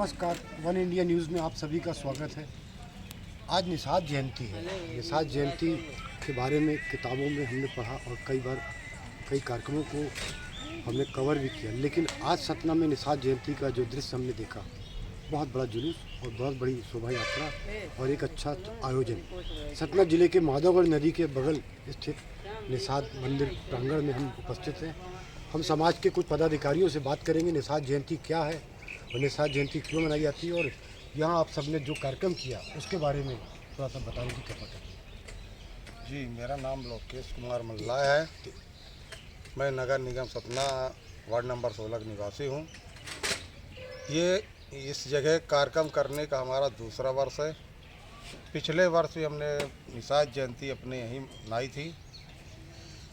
नमस्कार, one India news में आप सभी का स्वागत है। आज निषाद जयंती है। निषाद जयंती के बारे में किताबों में हमने पढ़ा और कई बार कई कार्यक्रमों को हमने कवर भी किया, लेकिन आज सतना में निषाद जयंती का जो दृश्य हमने देखा, बहुत बड़ा जुलूस और बहुत बड़ी शोभा यात्रा और एक अच्छा आयोजन। सतना जिले के माधवगढ़ नदी के बगल स्थित निषाद मंदिर प्रांगण में हम उपस्थित हैं। हम समाज के कुछ पदाधिकारियों से बात करेंगे, निषाद जयंती क्या है और निषाद जयंती क्यों मनाई जाती है और यहाँ आप सबने जो कार्यक्रम किया उसके बारे में थोड़ा सा बताने की कृपा करें। जी, मेरा नाम लोकेश कुमार मल्ला है। मैं नगर निगम सतना वार्ड नंबर 16 का निवासी हूँ। ये इस जगह कार्यक्रम करने का हमारा दूसरा वर्ष है। पिछले वर्ष भी हमने निषाद जयंती अपने यहीं मनाई थी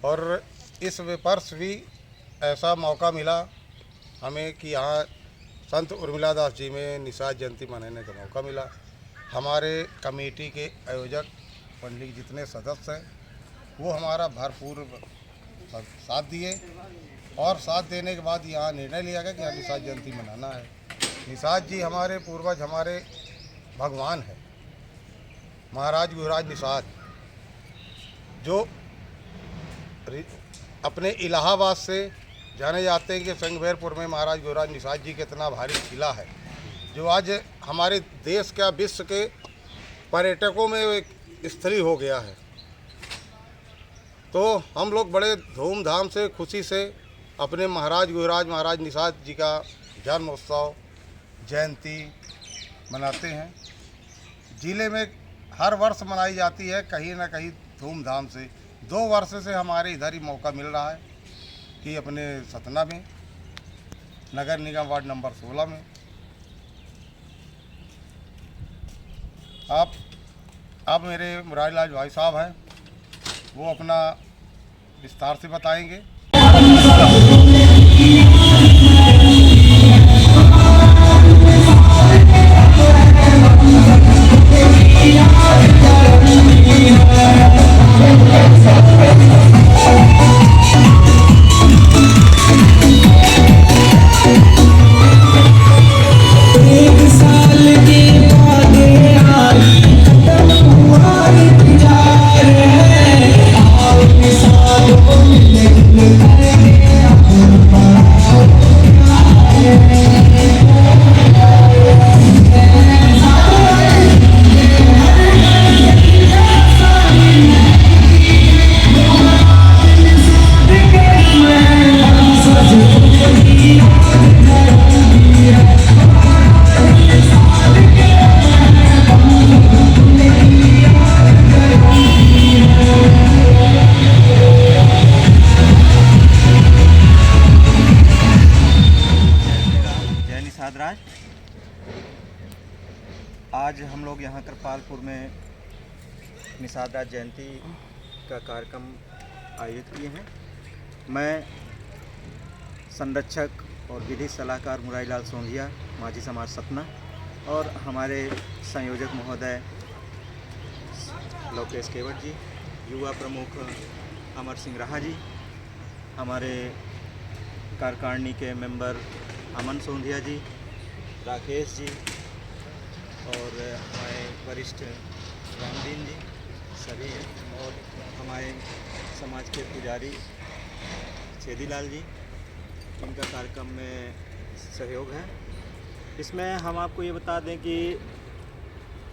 और इस वर्ष भी ऐसा मौका मिला हमें कि यहाँ संत उर्मिला दास जी में निषाद जयंती मनाने का मौका मिला। हमारे कमेटी के आयोजक मंडली जितने सदस्य हैं वो हमारा भरपूर साथ दिए और साथ देने के बाद यहाँ निर्णय लिया गया कि यहाँ निषाद जयंती मनाना है। निषाद जी हमारे पूर्वज, हमारे भगवान हैं। महाराज गुरुराज निषाद जो अपने इलाहाबाद से जाने जाते हैं कि संगभैरपुर में महाराज गुरुराज निषाद जी के इतना भारी किला है जो आज हमारे देश का, विश्व के पर्यटकों में एक स्थली हो गया है। तो हम लोग बड़े धूमधाम से, खुशी से अपने महाराज निषाद जी का जन्मोत्सव, जयंती मनाते हैं। जिले में हर वर्ष मनाई जाती है, कहीं ना कहीं धूमधाम से। 2 वर्ष से हमारे इधर ही मौका मिल रहा है कि अपने सतना में नगर निगम वार्ड नंबर 16 में आप मेरे मुरारीलाल भाई साहब हैं, वो अपना विस्तार से बताएंगे। आज हम लोग यहाँ कृपालपुर में निषाद राज जयंती का कार्यक्रम आयोजित किए हैं। मैं संरक्षक और विधि सलाहकार मुरारीलाल सोंधिया, मांझी समाज सतना, और हमारे संयोजक महोदय लोकेश केवट जी, युवा प्रमुख अमर सिंह राहा जी, हमारे कार्यकारिणी के मेंबर अमन सोंधिया जी, राकेश जी और हमारे वरिष्ठ रामदीन जी सभी हैं, और हमारे समाज के पुजारी छेदीलाल जी, इनका कार्यक्रम में सहयोग है। इसमें हम आपको ये बता दें कि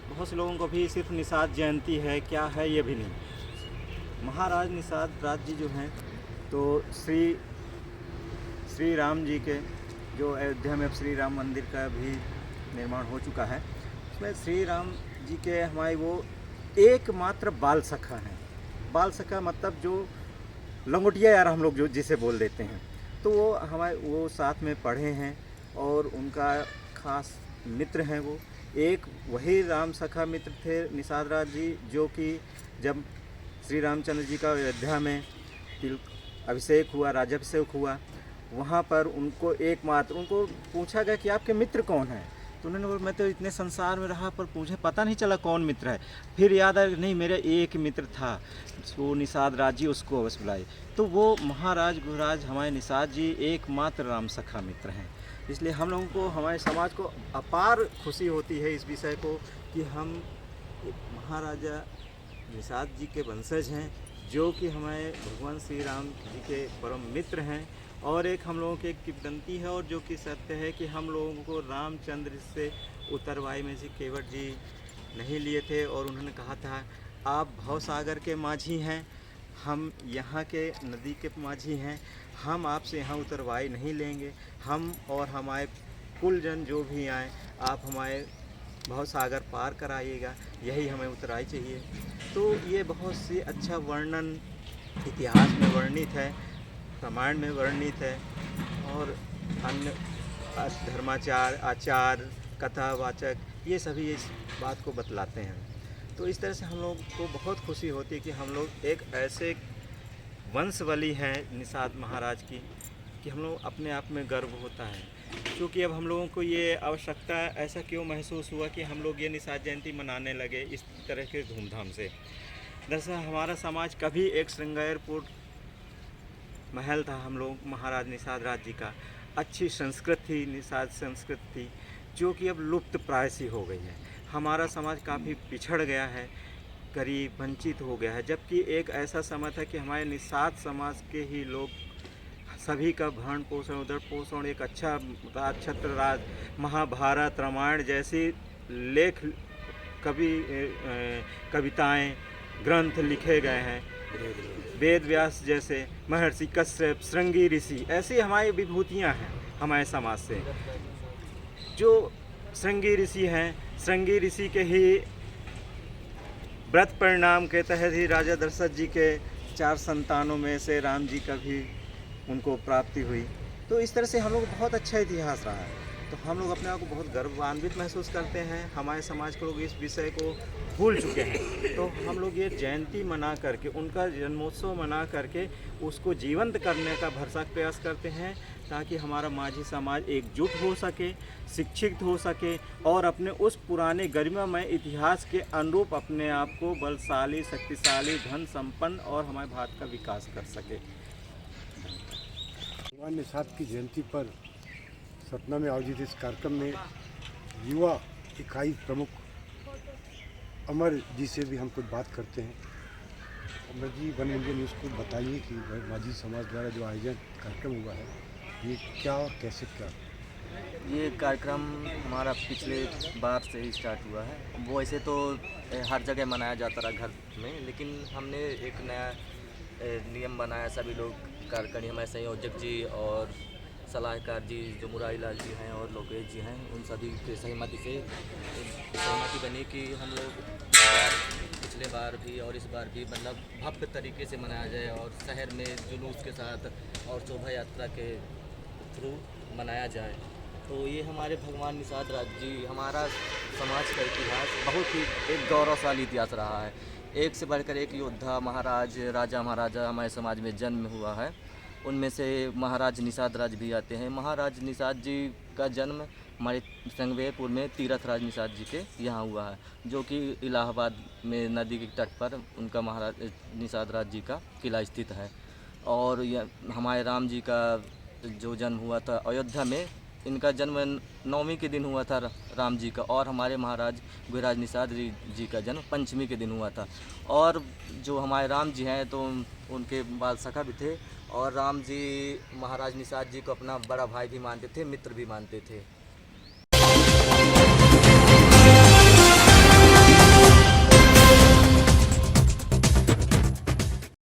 बहुत से लोगों को भी सिर्फ निषाद जयंती है क्या है ये भी नहीं। महाराज निषाद राज जी जो हैं तो श्री राम जी के, जो अयोध्या में अब श्री राम मंदिर का भी निर्माण हो चुका है, उसमें श्री राम जी के हमारे वो एकमात्र बाल सखा हैं। बाल सखा मतलब जो लंगोटिया यार हम लोग जो जिसे बोल देते हैं, तो वो साथ में पढ़े हैं और उनका खास मित्र हैं। वो एक वही राम सखा मित्र थे निषाद राज जी, जो कि जब श्री रामचंद्र जी का अयोध्या में अभिषेक हुआ, राज्याभिषेक हुआ, वहाँ पर उनको उनको पूछा गया कि आपके मित्र कौन हैं, तो उन्होंने बोला मैं तो इतने संसार में रहा पर मुझे पता नहीं चला कौन मित्र है। फिर याद आया नहीं, मेरा एक मित्र था, वो निषाद राज जी, उसको अवश्य बुलाए। तो वो महाराज गुरुराज हमारे निषाद जी एकमात्र राम सखा मित्र हैं। इसलिए हम लोगों को, हमारे समाज को अपार खुशी होती है इस विषय को कि हम महाराजा निषाद जी के वंशज हैं, जो कि हमारे भगवान श्री राम जी के परम मित्र हैं। और एक हम लोगों की एक किंवदंती है और जो कि सत्य है कि हम लोगों को रामचंद्र से उत्तरवाई में से केवट जी नहीं लिए थे और उन्होंने कहा था आप भवसागर के माझी हैं, हम यहाँ के नदी के माझी हैं, हम आपसे यहाँ उत्तरवाई नहीं लेंगे, हम और हमारे कुलजन जो भी आए आप हमारे भवसागर पार कराइएगा, यही हमें उत्तराई चाहिए। तो ये बहुत सी अच्छा वर्णन इतिहास में वर्णित है, रामायण में वर्णित है और अन्य धर्माचार, आचार, कथावाचक ये सभी इस बात को बतलाते हैं। तो इस तरह से हम लोग को बहुत खुशी होती है कि हम लोग एक ऐसे वंशवली हैं निषाद महाराज की कि हम लोग अपने आप में गर्व होता है। क्योंकि अब हम लोगों को ये आवश्यकता ऐसा क्यों महसूस हुआ कि हम लोग ये निषाद जयंती मनाने लगे इस तरह के धूमधाम से। दरअसल हमारा समाज कभी एक श्रृंगारपुर महल था, हम लोग महाराज निषाद राज जी का, अच्छी संस्कृति निषाद संस्कृति थी जो कि अब लुप्त प्राय सी हो गई है। हमारा समाज काफ़ी पिछड़ गया है, गरीब वंचित हो गया है, जबकि एक ऐसा समय था कि हमारे निषाद समाज के ही लोग सभी का भरण पोषण, उधर पोषण, एक अच्छा राज, छत्र राज, महाभारत, रामायण जैसी लेख कविताएं, ग्रंथ लिखे गए हैं। वेद व्यास जैसे, महर्षि कश्यप, श्रृंगी ऋषि, ऐसी हमारी विभूतियां हैं हमारे समाज से। जो श्रृंगी ऋषि हैं, श्रृंगी ऋषि के ही व्रत परिणाम के तहत ही राजा दशरथ जी के 4 संतानों में से राम जी का भी उनको प्राप्ति हुई। तो इस तरह से हम लोग बहुत अच्छा इतिहास रहा है, तो हम लोग अपने आप को बहुत गर्वान्वित महसूस करते हैं। हमारे समाज के लोग इस विषय को भूल चुके हैं, तो हम लोग ये जयंती मना करके, उनका जन्मोत्सव मना करके उसको जीवंत करने का भरसक प्रयास करते हैं, ताकि हमारा माझी समाज एकजुट हो सके, शिक्षित हो सके और अपने उस पुराने गरिमामय इतिहास के अनुरूप अपने आप को बलशाली, शक्तिशाली, धन संपन्न और हमारे भारत का विकास कर सके। भगवान निषाद की जयंती पर सतना में आयोजित इस कार्यक्रम में युवा इकाई प्रमुख अमर जी से भी हम कुछ बात करते हैं। Amar ji, one India news को बताइए कि माझी समाज द्वारा जो आयोजन कार्यक्रम हुआ है ये क्या और कैसे क्या? ये कार्यक्रम हमारा पिछले बार से ही स्टार्ट हुआ है। वो ऐसे तो हर जगह मनाया जाता रहा घर में, लेकिन हमने एक नया नियम बनाया। सभी लोग कार्यकारिणी, हमारे संयोजक जी और सलाहकार जी जो मुरारी लाल जी हैं और लोकेश जी हैं, उन सभी के सहमति बनी कि हम लोग पिछले बार भी और इस बार भी मतलब भव्य तरीके से मनाया जाए और शहर में जुलूस के साथ और शोभा यात्रा के थ्रू मनाया जाए। तो ये हमारे भगवान निषाद राज जी, हमारा समाज का इतिहास बहुत ही एक गौरवशाली इतिहास रहा है। एक से बढ़कर एक योद्धा, महाराज, राजा महाराजा हमारे समाज में जन्म हुआ है। उनमें से महाराज निषाद राज भी आते हैं। महाराज निषाद जी का जन्म हमारे श्रृंगारपुर में तीर्थराज निषाद जी के यहाँ हुआ है, जो कि इलाहाबाद में नदी के तट पर उनका महाराज निषाद राज जी का किला स्थित है। और हमारे राम जी का जो जन्म हुआ था अयोध्या में, इनका जन्म नवमी के दिन हुआ था राम जी का, और हमारे महाराज गुहराज निषाद जी का जन्म पंचमी के दिन हुआ था। और जो हमारे राम जी हैं तो उनके बाल सखा भी थे, और राम जी महाराज निषाद जी को अपना बड़ा भाई भी मानते थे, मित्र भी मानते थे।